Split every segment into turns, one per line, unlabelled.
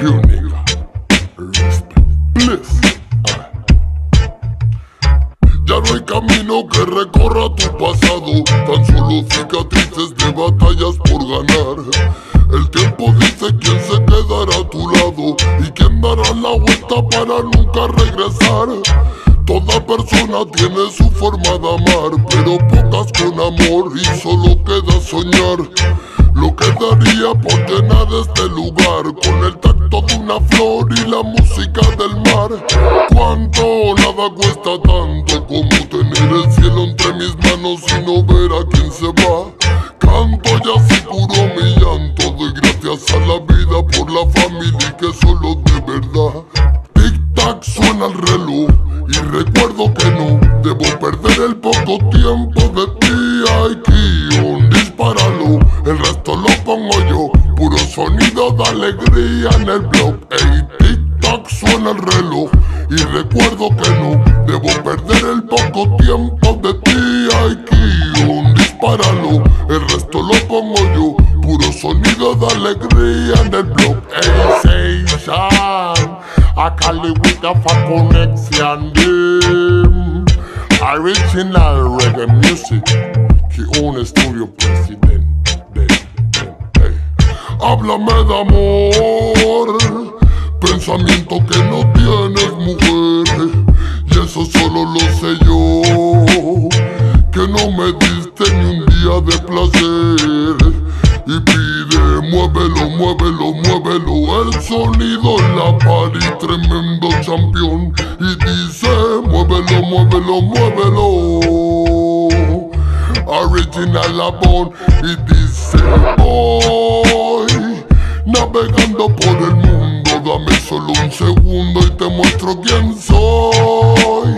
Real nigga. Respect. Bliss. Ya no hay camino que recorra tu pasado, tan solo cicatrices de batallas por ganar. El tiempo dice quién se quedará a tu lado y quién dará la vuelta para nunca regresar. Toda persona tiene su forma de amar, pero pocas con amor y solo queda soñar. Lo que daría por llenar este lugar con el tacto de una flor y la música del mar. Cuánto nada cuesta tanto como tener el cielo entre mis manos y no ver a quién se va. Canto y así curo mi llanto, doy gracias a la vida por la familia que solo de verdad. Tic tac suena el reloj y recuerdo que no debo perder el poco tiempo de ti. Ay, guión, dispáralo, el resto lo pongo yo. Puro sonido de alegría en el blog. Ey, tic tac suena el reloj y recuerdo que no debo perder el poco tiempo de ti. Ay, guión, dispáralo, el resto lo pongo yo. Puro sonido de alegría en el blog. Ey, Sensation, a Cali with a fat connection, them. Original reggae music, que un estudio presidente. Háblame de amor, pensamiento que no tienes, mujer, y eso solo lo sé yo, que no me diste ni un día de placer. Y pide, muévelo, muévelo, muévelo, el sonido en la party, tremendo campeón. Y dice, muévelo, muévelo, muévelo, original Labón. Y dice, voy navegando por el mundo, dame solo un segundo y te muestro quién soy.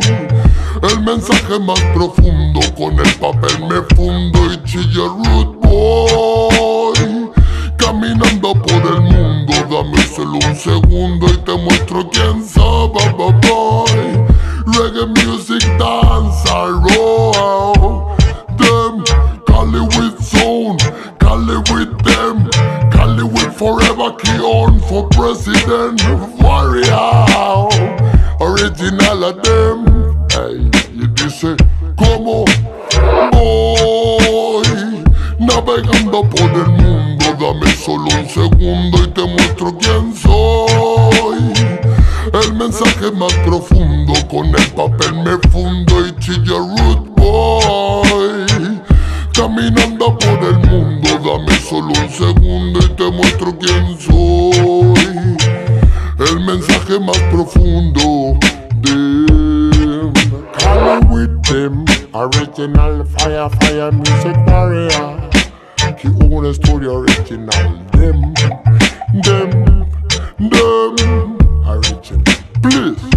El mensaje más profundo, con el papel me fundo y chilla Root Boy. Caminando por el mundo, dame solo un segundo y te muestro quién soy, boy. Reggae music dance, I roll them. Cali with zone, Cali with them, Cali with forever, key on for president. Warrior, original of them. Ey, y dice, ¿cómo voy? Navegando por el mundo, dame solo un segundo y te muestro quién soy. El mensaje más profundo, con el papel me fundo y chilla Root Boy. Caminando por el mundo, dame solo un segundo y te muestro quién soy. El mensaje más profundo de Cali with them, original fire music warrior, que un estudio original, them, original, please.